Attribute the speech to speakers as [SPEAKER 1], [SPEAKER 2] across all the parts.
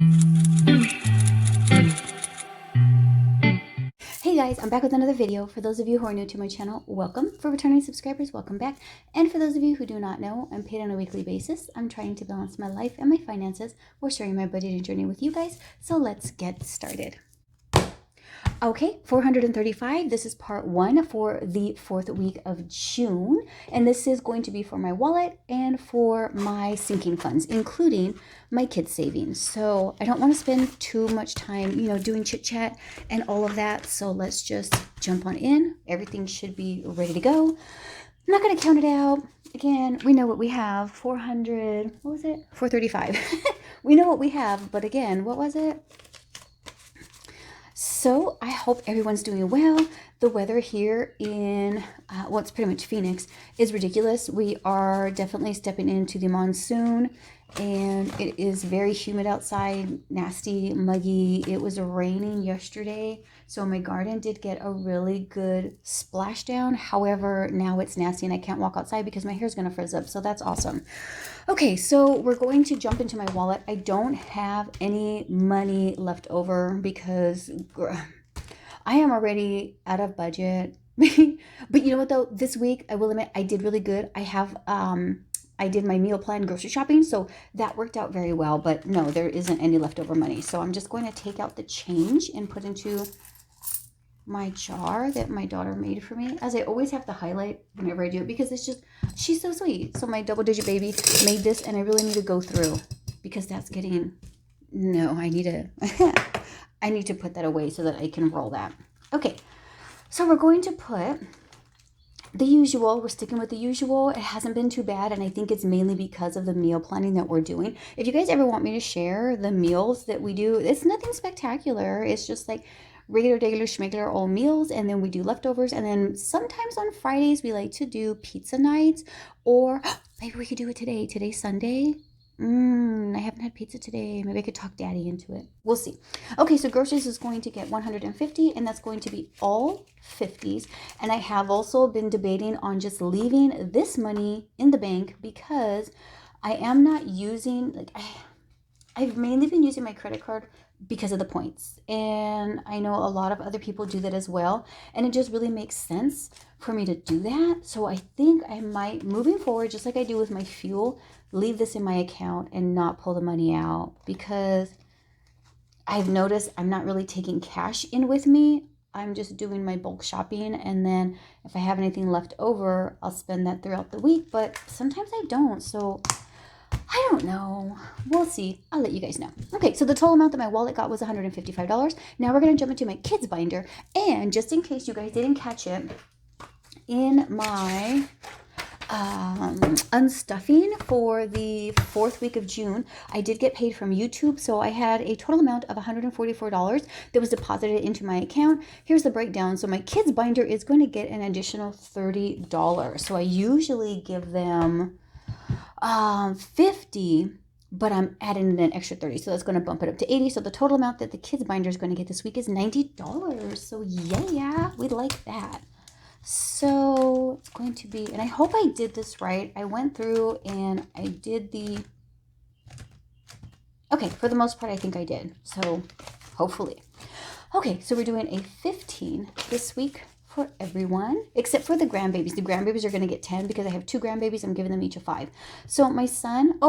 [SPEAKER 1] Hey guys, I'm back with another video. For those of you who are new to my channel, welcome. For returning subscribers, welcome back. And for those of you who do not know, I'm paid on a weekly basis. I'm trying to balance my life and my finances while sharing my budgeting journey with you guys. So let's get started. Okay, 435. This is part one for the 4th week of June. And this is going to be for my wallet and for my sinking funds, including my kids' savings. So I don't want to spend too much time, doing chit chat and all of that. So let's just jump on in. Everything should be ready to go. I'm not going to count it out. Again, we know what we have. 400, what was it? 435. We know what we have, but again, what was it? So I hope everyone's doing well. The weather here in, it's pretty much Phoenix, is ridiculous. We are definitely stepping into the monsoon, and it is very humid outside, nasty, muggy. It was raining yesterday, so my garden did get a really good splashdown. However, now it's nasty and I can't walk outside because my hair is going to frizz up, so that's awesome. Okay, so we're going to jump into my wallet. I don't have any money left over because I am already out of budget. But you know what though? This week, I will admit, I did really good. I did my meal plan grocery shopping, so that worked out very well. But no, there isn't any leftover money. So I'm just going to take out the change and put into my jar that my daughter made for me, as I always have to highlight whenever I do it because it's just, she's so sweet. So my double digit baby made this, and I really need to go through because that's getting, no, I need to I need to put that away so that I can roll that. Okay, so we're going to put the usual. We're sticking with the usual. It hasn't been too bad, and I think it's mainly because of the meal planning that we're doing. If you guys ever want me to share the meals that we do, it's nothing spectacular. It's just like regular schmegular old meals, and then we do leftovers, and then sometimes on Fridays we like to do pizza nights, or maybe we could do it today. Today's Sunday. I haven't had pizza today. Maybe I could talk Daddy into it. We'll see. Okay, so groceries is going to get 150, and that's going to be all 50s. And I have also been debating on just leaving this money in the bank because I am not using, I've mainly been using my credit card because of the points. And I know a lot of other people do that as well. And it just really makes sense for me to do that. So I think I might, moving forward, just like I do with my fuel, leave this in my account and not pull the money out, because I've noticed I'm not really taking cash in with me. I'm just doing my bulk shopping, and then if I have anything left over, I'll spend that throughout the week, but sometimes I don't. So I don't know. We'll see. I'll let you guys know. Okay, so the total amount that my wallet got was $155. Now we're going to jump into my kids binder, and just in case you guys didn't catch it, in my unstuffing for the 4th week of June, I did get paid from YouTube, so I had a total amount of $144 that was deposited into my account. Here's the breakdown. So my kids binder is going to get an additional $30. So I usually give them 50, but I'm adding an extra 30, so that's going to bump it up to 80. So the total amount that the kids binder is going to get this week is $90. So yeah, we like that. So it's going to be, and I hope I did this right. I went through and I did okay, for the most part I think I did, so hopefully. Okay, so we're doing a 15 this week for everyone, except for the grandbabies. The grandbabies are going to get 10 because I have 2 grandbabies. I'm giving them each a 5. So my son,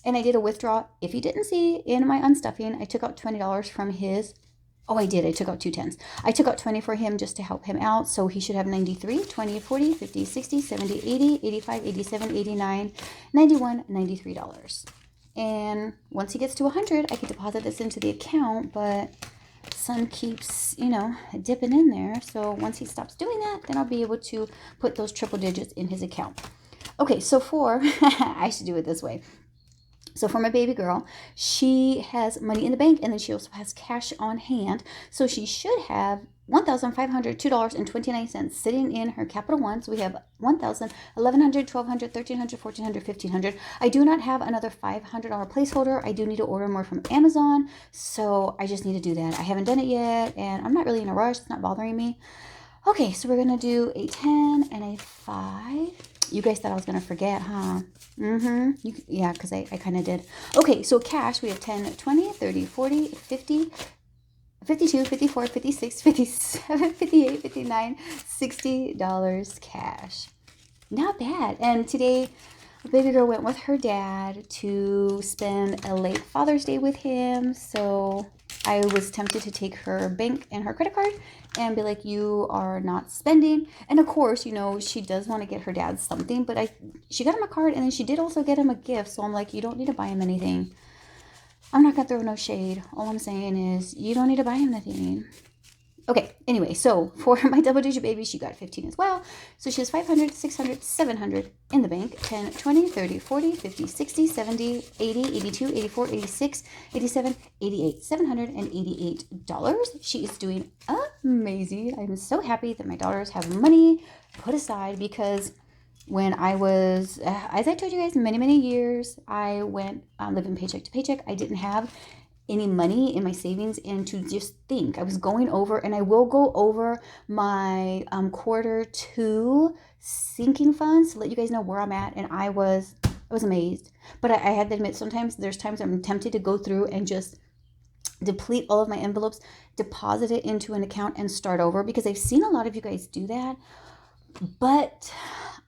[SPEAKER 1] and I did a withdrawal. If you didn't see in my unstuffing, I took out $20 from his, I did. I took out 2 tens. I took out 20 for him just to help him out. So he should have 93, 20, 40, 50, 60, 70, 80, 85, 87, 89, 91, $93. And once he gets to 100, I can deposit this into the account, but son keeps, dipping in there. So once he stops doing that, then I'll be able to put those triple digits in his account. Okay, so I should do it this way. So for my baby girl, she has money in the bank, and then she also has cash on hand. So she should have $1,502.29 sitting in her Capital One. So we have $1,000, $1,100, $1,200, $1,300, $1,400, $1,500. I do not have another $500 placeholder. I do need to order more from Amazon, so I just need to do that. I haven't done it yet, and I'm not really in a rush. It's not bothering me. Okay, so we're going to do a 10 and a 5. You guys thought I was going to forget, huh? Yeah, because I kind of did. Okay, so cash, we have 10, 20, 30, 40, 50, 52, 54, 56, 57, 58, 59, $60 cash. Not bad. And today, baby girl went with her dad to spend a late Father's Day with him. So I was tempted to take her bank and her credit card and be like, you are not spending. And of course, you know, she does want to get her dad something, but she got him a card and then she did also get him a gift. So I'm like, you don't need to buy him anything. I'm not going to throw no shade. All I'm saying is you don't need to buy him anything. Okay, anyway, so for my double digit baby, she got 15 as well. So she has 500, 600, 700 in the bank. 10, 20, 30, 40, 50, 60, 70, 80, 82, 84, 86, 87, 88, $788. She is doing amazing. I'm so happy that my daughters have money put aside because when I was, as I told you guys, many years, I went living paycheck to paycheck. I didn't have any money in my savings, and to just think, I was going over, and I will go over my quarter two sinking funds to let you guys know where I'm at, and I was amazed. But I had to admit, sometimes there's times I'm tempted to go through and just deplete all of my envelopes, deposit it into an account, and start over, because I've seen a lot of you guys do that. But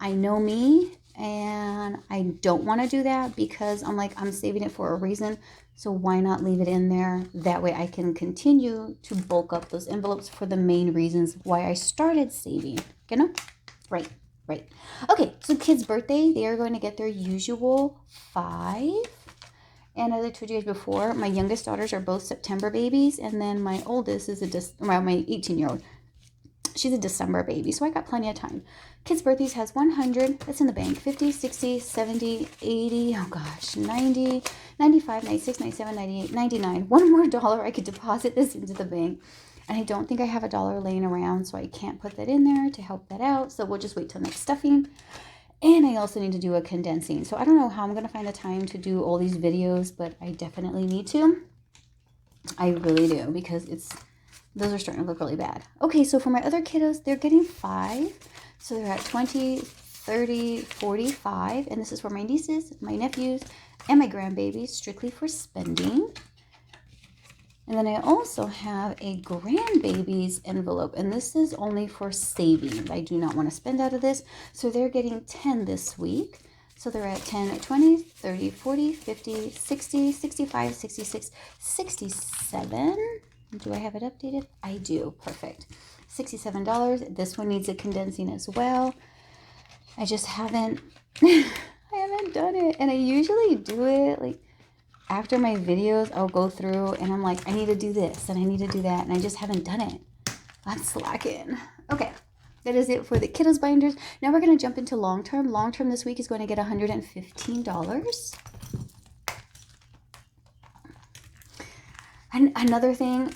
[SPEAKER 1] I know me, and I don't want to do that because I'm like, I'm saving it for a reason. So why not leave it in there? That way I can continue to bulk up those envelopes for the main reasons why I started saving. You know? Right. Okay, so kids' birthday, they are going to get their usual 5. And as I told you guys before, my youngest daughters are both September babies, and then my oldest is my 18-year-old. She's a December baby, so I got plenty of time. Kids' birthdays has 100. That's in the bank. 50, 60, 70, 80. Oh, gosh. 90, 95, 96, 97, 98, 99. One more dollar, I could deposit this into the bank. And I don't think I have a dollar laying around, so I can't put that in there to help that out. So we'll just wait till next stuffing. And I also need to do a condensing. So I don't know how I'm going to find the time to do all these videos, but I definitely need to. I really do, because those are starting to look really bad. Okay, so for my other kiddos, they're getting 5. So they're at 20, 30, 45. And this is for my nieces, my nephews, and my grandbabies, strictly for spending. And then I also have a grandbabies envelope, and this is only for savings. I do not want to spend out of this. So they're getting 10 this week. So they're at 10, 20, 30, 40, 50, 60, 65, 66, 67. Do I have it updated? I do. Perfect. $67. This one needs a condensing as well. I just haven't, I haven't done it. And I usually do it like after my videos. I'll go through and I'm like, I need to do this and I need to do that. And I just haven't done it. I'm slacking. Okay. That is it for the kiddos binders. Now we're going to jump into long term. Long term this week is going to get $115. And another thing,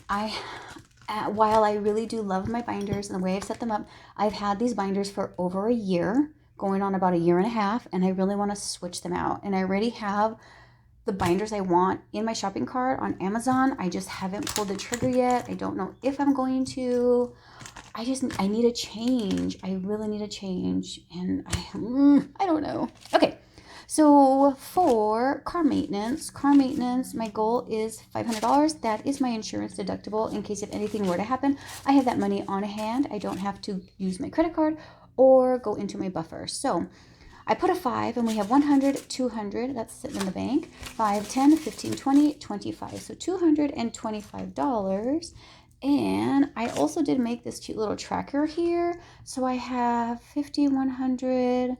[SPEAKER 1] while I really do love my binders and the way I've set them up, I've had these binders for over a year, going on about a year and a half, and I really want to switch them out. And I already have the binders I want in my shopping cart on Amazon. I just haven't pulled the trigger yet. I don't know if I'm going to. I need a change. I really need a change. And I don't know. Okay. So for car maintenance, my goal is $500. That is my insurance deductible in case if anything were to happen. I have that money on hand. I don't have to use my credit card or go into my buffer. So I put a 5 and we have 100, 200. That's sitting in the bank. 5, 10, 15, 20, 25. So $225. And I also did make this cute little tracker here. So I have 50, 100...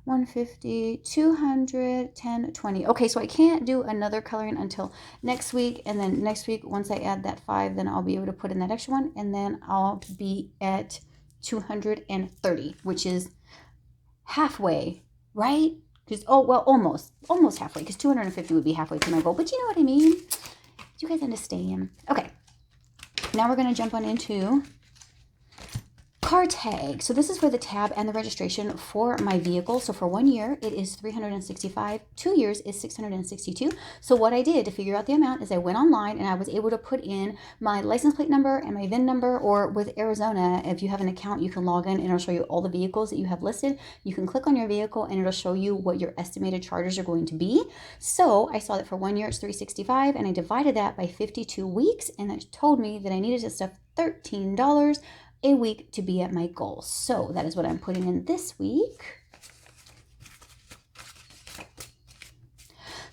[SPEAKER 1] 150, 200, 10, 20. Okay, so I can't do another coloring until next week. And then next week, once I add that 5, then I'll be able to put in that extra one. And then I'll be at 230, which is halfway, right? Because, oh, well, almost halfway. Because 250 would be halfway to my goal. But you know what I mean? You guys understand. Okay, now we're going to jump on into Car tag. So this is for the tab and the registration for my vehicle. So for 1 year, it is $365. 2 years is $662. So what I did to figure out the amount is I went online and I was able to put in my license plate number and my VIN number, or with Arizona, if you have an account, you can log in and it'll show you all the vehicles that you have listed. You can click on your vehicle and it'll show you what your estimated charges are going to be. So I saw that for 1 year it's $365, and I divided that by 52 weeks, and it told me that I needed to stuff $13 a week to be at my goal. So that is what I'm putting in this week.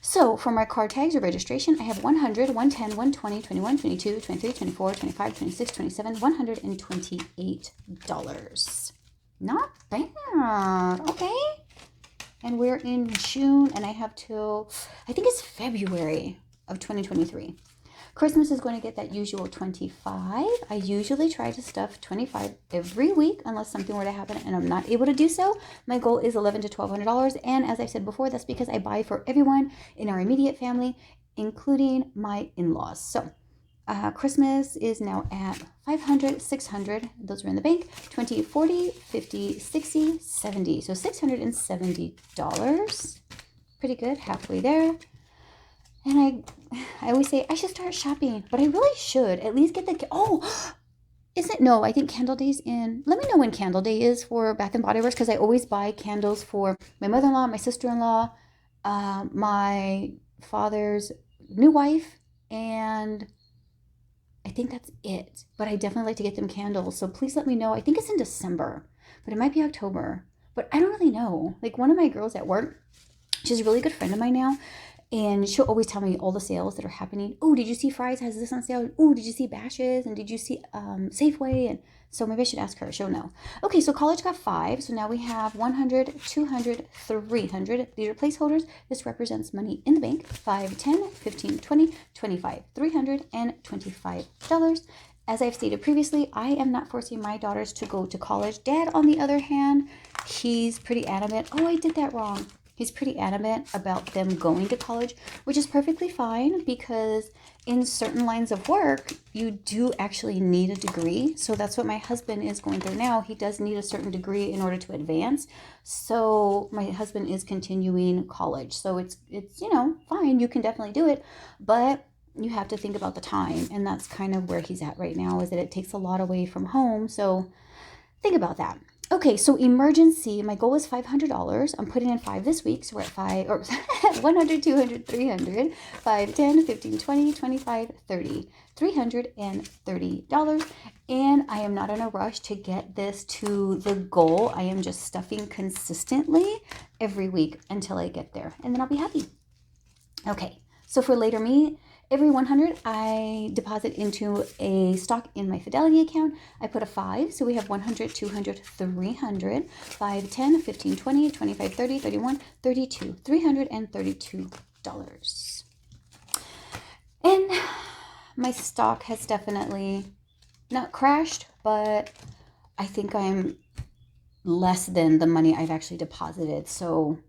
[SPEAKER 1] So for my car tags or registration, I have 100, 110, 120, 21, 22, 23, 24, 25, 26, 27, $128. Not bad. Okay. And we're in June, and I have till, I think it's February of 2023. Christmas is going to get that usual 25. I usually try to stuff 25 every week unless something were to happen and I'm not able to do so. My goal is $1,100 to $1,200, and as I said before, that's because I buy for everyone in our immediate family, including my in-laws. So Christmas is now at 500, 600. Those are in the bank. 20, 40, 50, 60, 70. So $670. Pretty good. Halfway there. And I always say I should start shopping, but I really should at least get the, is it? No, I think Candle Day's in. Let me know when Candle Day is for Bath and Body Works, because I always buy candles for my mother-in-law, my sister-in-law, my father's new wife, and I think that's it. But I definitely like to get them candles, so please let me know. I think it's in December, but it might be October, but I don't really know. Like, one of my girls at work, she's a really good friend of mine now, and she'll always tell me all the sales that are happening. Oh, did you see Fry's has this on sale? Oh, did you see Bash's? And did you see Safeway? And so maybe I should ask her. She'll know. Okay, so college got 5. So now we have 100, 200, 300. These are placeholders. This represents money in the bank. 5, 10, 15, 20, 25, $325. As I've stated previously, I am not forcing my daughters to go to college. Dad, on the other hand, he's pretty adamant. Oh, I did that wrong. He's pretty adamant about them going to college, which is perfectly fine, because in certain lines of work, you do actually need a degree. So that's what my husband is going through now. He does need a certain degree in order to advance. So my husband is continuing college. So it's fine. You can definitely do it, but you have to think about the time. And that's kind of where he's at right now, is that it takes a lot away from home. So think about that. Okay, so emergency, my goal is $500. I'm putting in 5 this week, so we're at 5, or 100, 200, 300, 5, 10, 15, 20, 25, 30, $330. And I am not in a rush to get this to the goal. I am just stuffing consistently every week until I get there, and then I'll be happy. Okay, so for later me, every 100, I deposit into a stock in my Fidelity account. I put a 5, so we have 100, 200, 300, 5, 10, 15, 20, 25, 30, 31, 32, $332. And my stock has definitely not crashed, but I think I'm less than the money I've actually deposited. So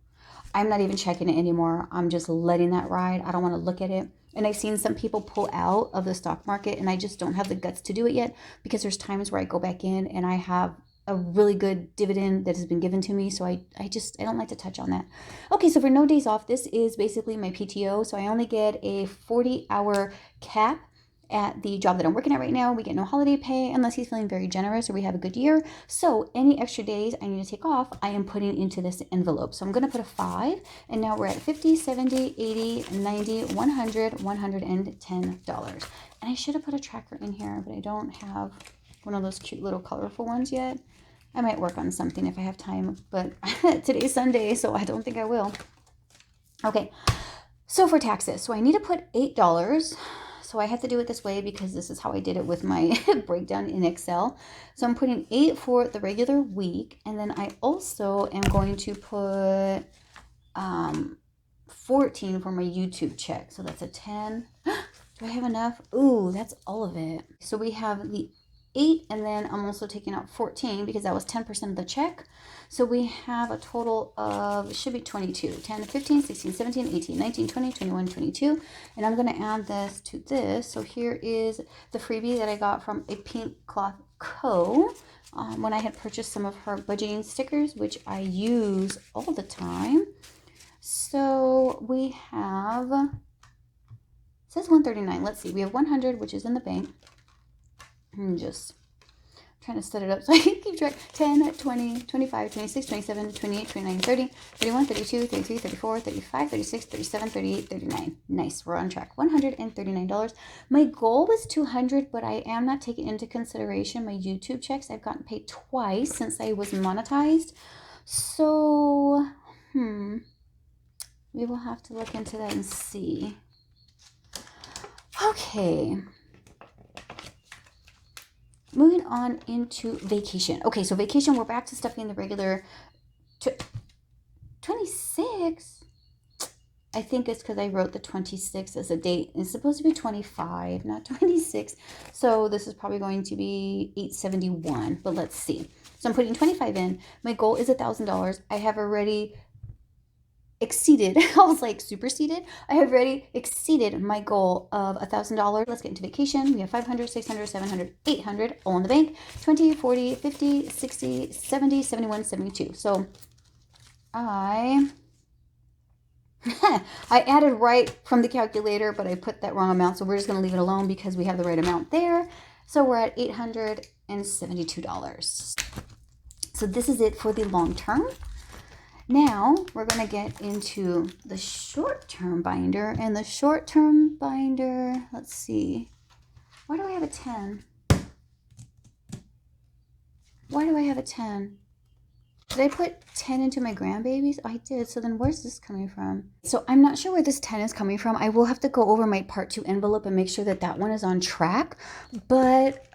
[SPEAKER 1] I'm not even checking it anymore. I'm just letting that ride. I don't want to look at it. And I've seen some people pull out of the stock market, and I just don't have the guts to do it yet, because there's times where I go back in and I have a really good dividend that has been given to me. So I don't like to touch on that. Okay, so for no days off, this is basically my PTO. So I only get a 40-hour cap at the job that I'm working at right now. We get no holiday pay unless he's feeling very generous or we have a good year. So any extra days I need to take off, I am putting into this envelope. So I'm going to put a 5, and now we're at 50, 70, 80, 90, 100, $110. And I should have put a tracker in here, but I don't have one of those cute little colorful ones yet. I might work on something if I have time, but today's Sunday, so I don't think I will. Okay, so for taxes, so I need to put $8. So I have to do it this way because this is how I did it with my breakdown in Excel. So I'm putting 8 for the regular week, and then I also am going to put 14 for my YouTube check. So that's a 10. Do I have enough? Ooh, that's all of it. So we have the 8, and then I'm also taking out 14 because that was 10% of the check. So we have a total of, it should be 22, 10, 15, 16, 17, 18, 19, 20, 21, 22. And I'm going to add this to this. So here is the freebie that I got from a pink cloth Co. When I had purchased some of her budgeting stickers, which I use all the time. So we have, it says 139. Let's see. We have 100, which is in the bank. I'm just trying to set it up so I can keep track. 10, 20, 25, 26, 27, 28, 29, 30, 31, 32, 33, 34, 35, 36, 37, 38, 39. Nice. We're on track. $139. My goal was 200, but I am not taking into consideration my YouTube checks. I've gotten paid twice since I was monetized. So, we will have to look into that and see. Okay. Moving on into vacation. Okay, so vacation, we're back to stuffing the regular 26. I think it's because I wrote the 26 as a date. It's supposed to be 25, not 26. So this is probably going to be 871, but let's see. So I'm putting 25 in. My goal is $1,000. I have already exceeded, I was like superseded. I have already exceeded my goal of $1,000. Let's get into vacation. We have 500, 600, 700, 800 all in the bank. 20, 40, 50, 60, 70, 71, 72. So I added right from the calculator, but I put that wrong amount. So we're just going to leave it alone because we have the right amount there. So we're at $872. So this is it for the long term. Now we're going to get into the short-term binder, and the short-term binder, let's see, why do I have a 10? Why do I have a 10? Did I put 10 into my grandbabies? Oh, I did. So then where's this coming from? So I'm not sure where this 10 is coming from. I will have to go over my part 2 envelope and make sure that that one is on track, but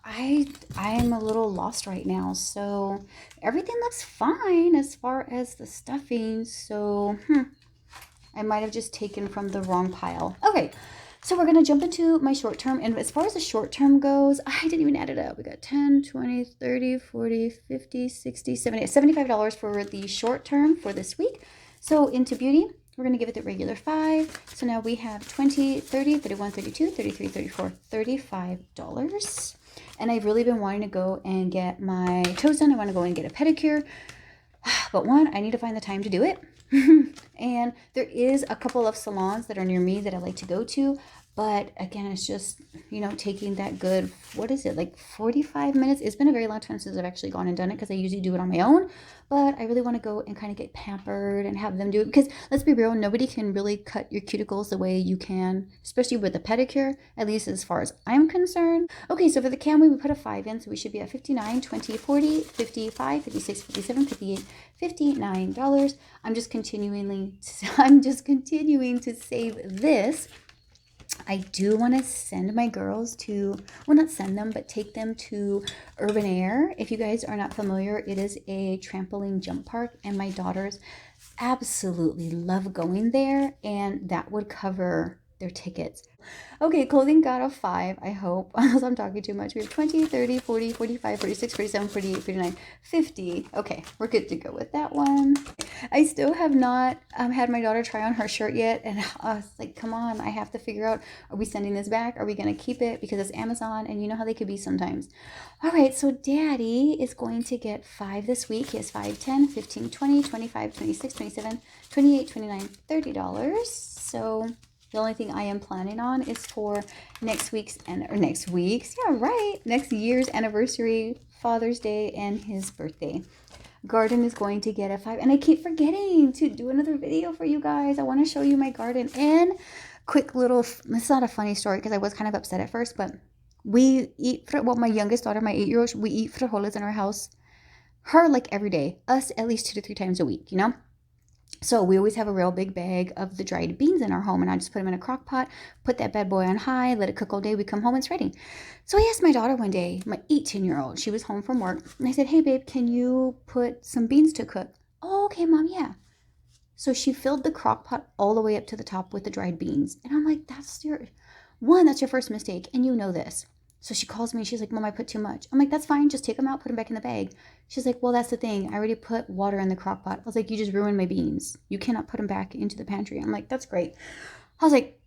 [SPEAKER 1] I'm a little lost right now. So everything looks fine as far as the stuffing. So I might have just taken from the wrong pile. Okay, so we're going to jump into my short term. And as far as the short term goes, I didn't even add it up. We got 10, 20, 30, 40, 50, 60, 70, $75 for the short term for this week. So into beauty, we're going to give it the regular 5. So now we have 20, 30, 31, 32, 33, 34, $35. And I've really been wanting to go and get my toes done. I want to go and get a pedicure. But one, I need to find the time to do it. And there is a couple of salons that are near me that I like to go to. But again, it's just, taking that good, what is it, like 45 minutes? It's been a very long time since I've actually gone and done it because I usually do it on my own. But I really want to go and kind of get pampered and have them do it. Because let's be real, nobody can really cut your cuticles the way you can, especially with a pedicure, at least as far as I'm concerned. Okay, so for the cami, we put a 5 in. So we should be at 59, 20, 40, 55, 56, 57, 58, $59. I'm just continuing to save this. I do want to send my girls to, well, not send them, but take them to Urban Air. If you guys are not familiar, it is a trampoline jump park, and my daughters absolutely love going there, and that would cover their tickets. Okay, clothing got a 5, I hope, unless I'm talking too much. We have 20, 30, 40, 45, 46, 47, 48, 49, 50. Okay, we're good to go with that one. I still have not had my daughter try on her shirt yet, and I was like, come on, I have to figure out, are we sending this back? Are we going to keep it? Because it's Amazon, and you know how they could be sometimes. All right, so Daddy is going to get 5 this week. He has 5, 10, 15, 20, 25, 26, 27, 28, 29, $30. So the only thing I am planning on is for next year's anniversary, Father's Day, and his birthday. Garden is going to get a 5, and I keep forgetting to do another video for you guys. I want to show you my garden. And quick little, it's not a funny story because I was kind of upset at first, but we eat, my youngest daughter, my 8-year-old, we eat frijoles in our house, her like every day, us at least 2 to 3 times a week, So we always have a real big bag of the dried beans in our home, and I just put them in a crock pot, put that bad boy on high, let it cook all day. We come home, it's ready. So I asked my daughter one day, my 18-year-old, she was home from work, and I said, hey babe, can you put some beans to cook? Oh, okay, Mom, yeah. So she filled the crock pot all the way up to the top with the dried beans. And I'm like, that's your first mistake, and you know this. So she calls me, she's like, Mom, I put too much. I'm like, that's fine, just take them out, put them back in the bag. She's like, well, that's the thing, I already put water in the crock pot. I was like, you just ruined my beans. You cannot put them back into the pantry. I'm like, that's great. I was like,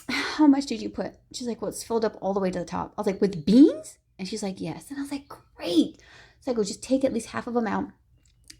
[SPEAKER 1] how much did you put? She's like, well, it's filled up all the way to the top. I was like, with beans? And she's like, yes. And I was like, great. So I go, just take at least half of them out,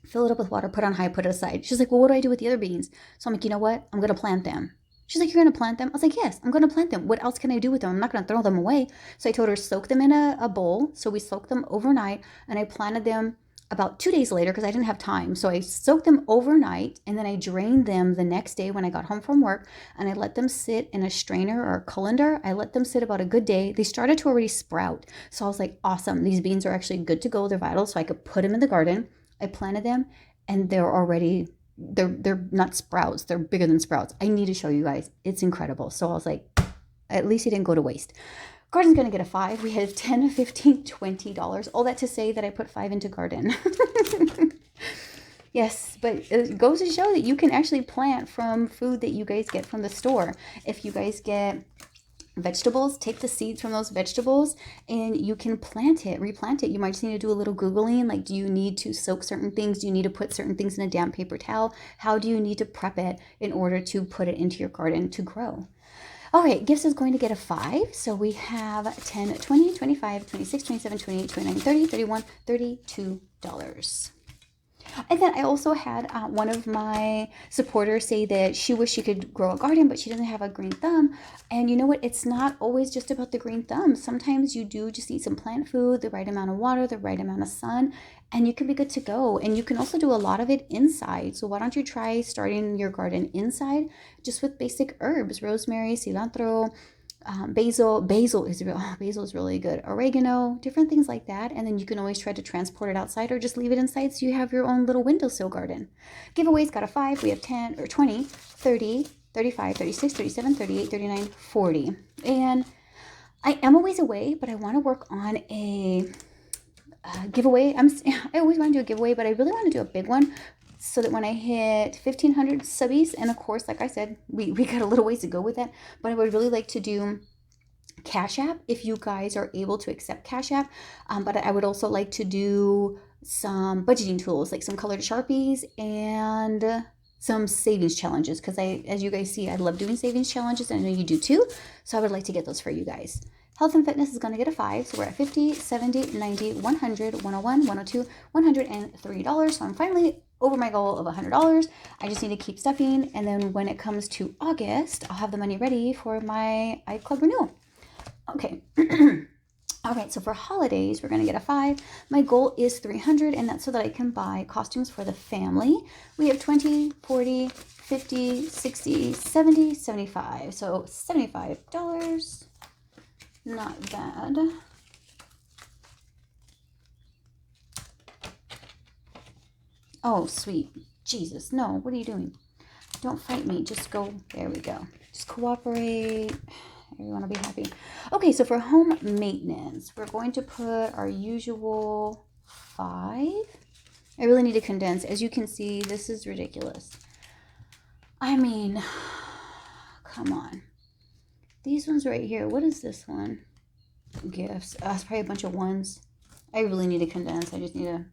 [SPEAKER 1] fill it up with water, put it on high, put it aside. She's like, well, what do I do with the other beans? So I'm like, you know what? I'm going to plant them. She's like, you're going to plant them? I was like, yes, I'm going to plant them. What else can I do with them? I'm not going to throw them away. So I told her, soak them in a bowl. So we soaked them overnight, and I planted them about 2 days later because I didn't have time. So I soaked them overnight, and then I drained them the next day when I got home from work, and I let them sit in a strainer or a colander. I let them sit about a good day. They started to already sprout. So I was like, awesome. These beans are actually good to go. They're vital. So I could put them in the garden. I planted them, and they're not sprouts. They're bigger than sprouts. I need to show you guys. It's incredible. So I was like, at least it didn't go to waste. Garden's going to get a 5. We have $10, $15, $20. All that to say that I put 5 into garden. Yes, but it goes to show that you can actually plant from food that you guys get from the store. If you guys get vegetables, take the seeds from those vegetables and you can plant it, replant it. You might just need to do a little Googling. Like, do you need to soak certain things? Do you need to put certain things in a damp paper towel? How do you need to prep it in order to put it into your garden to grow? All right, gifts is going to get a 5. So we have 10, 20, 25, 26, 27, 28, 29, 30, 31, $32. And then I also had one of my supporters say that she wished she could grow a garden, but she doesn't have a green thumb. And you know what? It's not always just about the green thumb. Sometimes you do just need some plant food, the right amount of water, the right amount of sun, and you can be good to go. And you can also do a lot of it inside. So why don't you try starting your garden inside just with basic herbs, rosemary, cilantro, basil is really good, oregano, different things like that. And then you can always try to transport it outside or just leave it inside so you have your own little windowsill garden. Giveaways got a 5. We have 10 or 20, 30, 35, 36, 37, 38, 39, 40. And I am a ways away, but I want to work on a giveaway. I always want to do a giveaway, but I really want to do a big one so that when I hit 1,500 subbies, and of course, like I said, we got a little ways to go with that, but I would really like to do Cash App if you guys are able to accept Cash App. But I would also like to do some budgeting tools, like some colored Sharpies and some savings challenges, because as you guys see, I love doing savings challenges, and I know you do too. So I would like to get those for you guys. Health and fitness is going to get a 5. So we're at 50, 70, 90, 100, 101, 102, $103. So I'm finally over my goal of $100. I just need to keep stuffing. And then when it comes to August, I'll have the money ready for my iClub renewal. Okay. All right, so for holidays, we're going to get a 5. My goal is 300, and that's so that I can buy costumes for the family. We have 20, 40, 50, 60, 70, 75. So $75. Not bad. Oh, sweet. Jesus, no, what are you doing? Don't fight me. Just go. There we go. Just cooperate. Everyone will be happy. Okay, so for home maintenance, we're going to put our usual 5. I really need to condense. As you can see, this is ridiculous. I mean, come on. These ones right here. What is this one? Gifts. It's probably a bunch of ones. I really need to condense. I just need to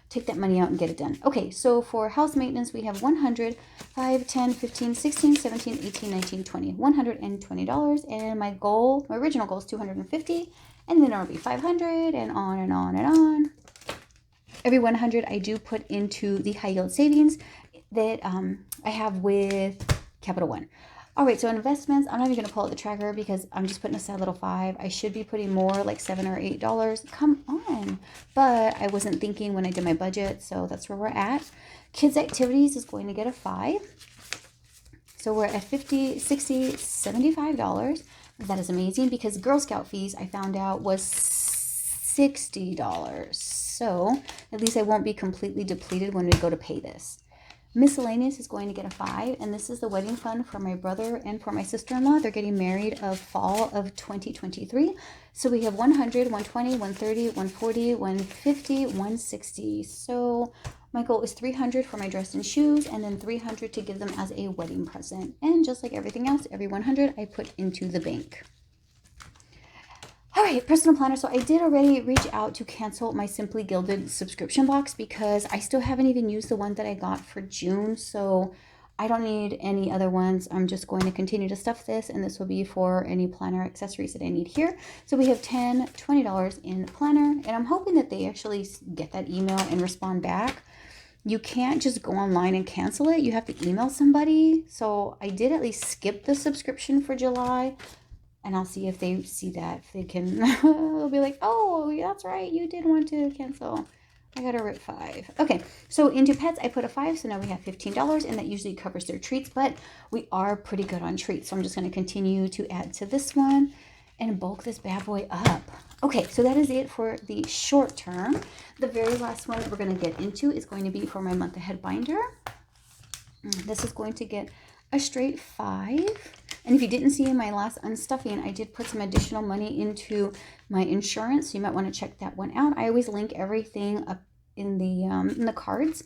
[SPEAKER 1] take that money out and get it done. Okay, so for house maintenance, we have 100, 5, 10, 15, 16, 17, 18, 19, 20. $120. And my original goal is 250. And then it'll be 500 and on and on and on. Every 100 I do put into the high yield savings that I have with Capital One. All right, so investments, I'm not even going to pull out the tracker because I'm just putting aside a little 5. I should be putting more, like $7 or $8. Come on. But I wasn't thinking when I did my budget, so that's where we're at. Kids' activities is going to get a 5. So we're at $50, $60, $75. That is amazing because Girl Scout fees, I found out, was $60. So at least I won't be completely depleted when we go to pay this. Miscellaneous is going to get a 5, and this is the wedding fund for my brother and for my sister-in-law. They're getting married of fall of 2023. So we have 100, 120, 130, 140, 150, 160. So my goal is 300 for my dress and shoes, and then 300 to give them as a wedding present. And just like everything else, every 100 I put into the bank. All right, personal planner. So I did already reach out to cancel my Simply Gilded subscription box because I still haven't even used the one that I got for June. So I don't need any other ones. I'm just going to continue to stuff this, and this will be for any planner accessories that I need here. So we have $10, $20 in planner, and I'm hoping that they actually get that email and respond back. You can't just go online and cancel it. You have to email somebody. So I did at least skip the subscription for July, and I'll see if they see that. If they can, they'll be like, oh, that's right, you did want to cancel. I got to rip 5. Okay, so into pets, I put a 5, so now we have $15, and that usually covers their treats, but we are pretty good on treats, so I'm just going to continue to add to this one and bulk this bad boy up. Okay, so that is it for the short term. The very last one that we're going to get into is going to be for my month ahead binder. This is going to get a straight 5. And if you didn't see in my last unstuffing, I did put some additional money into my insurance, so you might want to check that one out. I always link everything up in the cards.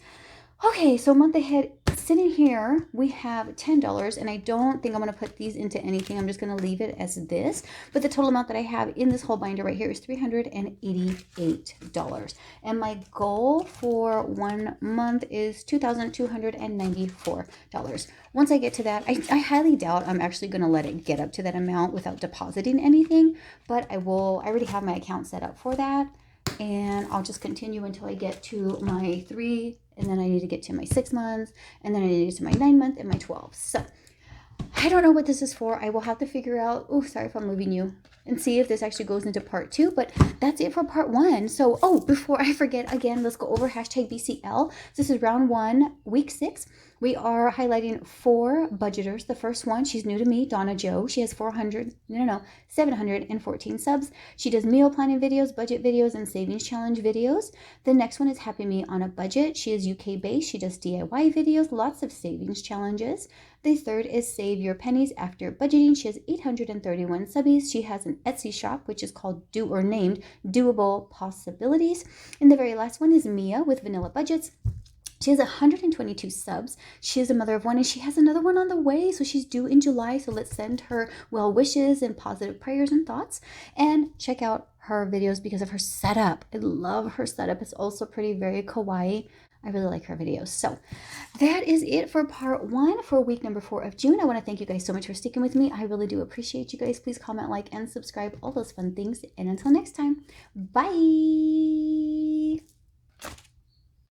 [SPEAKER 1] Okay, so month ahead, sitting here, we have $10, and I don't think I'm going to put these into anything. I'm just going to leave it as this. But the total amount that I have in this whole binder right here is $388. And my goal for 1 month is $2,294. Once I get to that, I highly doubt I'm actually going to let it get up to that amount without depositing anything. But I already have my account set up for that. And I'll just continue until I get to my 3, and then I need to get to my 6 months, and then I need to get to my 9 month and my 12. So I don't know what this is for. I will have to figure out, oh, sorry if I'm moving you, and see if this actually goes into part 2, but that's it for part 1. So, before I forget, again, let's go over hashtag BCL. This is round 1, week 6. We are highlighting 4 budgeters. The first one, she's new to me, Donna Joe. She has 714 subs. She does meal planning videos, budget videos, and savings challenge videos. The next one is Happy Me on a Budget. She is UK based. She does DIY videos, lots of savings challenges. The third is Save Your Pennies After Budgeting. She has 831 subbies. She has an Etsy shop, which is called named Doable Possibilities. And the very last one is Mia with Vanilla Budgets. She has 122 subs. She is a mother of 1, and she has another one on the way. So she's due in July. So let's send her well wishes and positive prayers and thoughts. And check out her videos because of her setup. I love her setup. It's also very kawaii. I really like her videos. So that is it for part 1 for week number 4 of June. I want to thank you guys so much for sticking with me. I really do appreciate you guys. Please comment, like, and subscribe, all those fun things. And until next time, bye.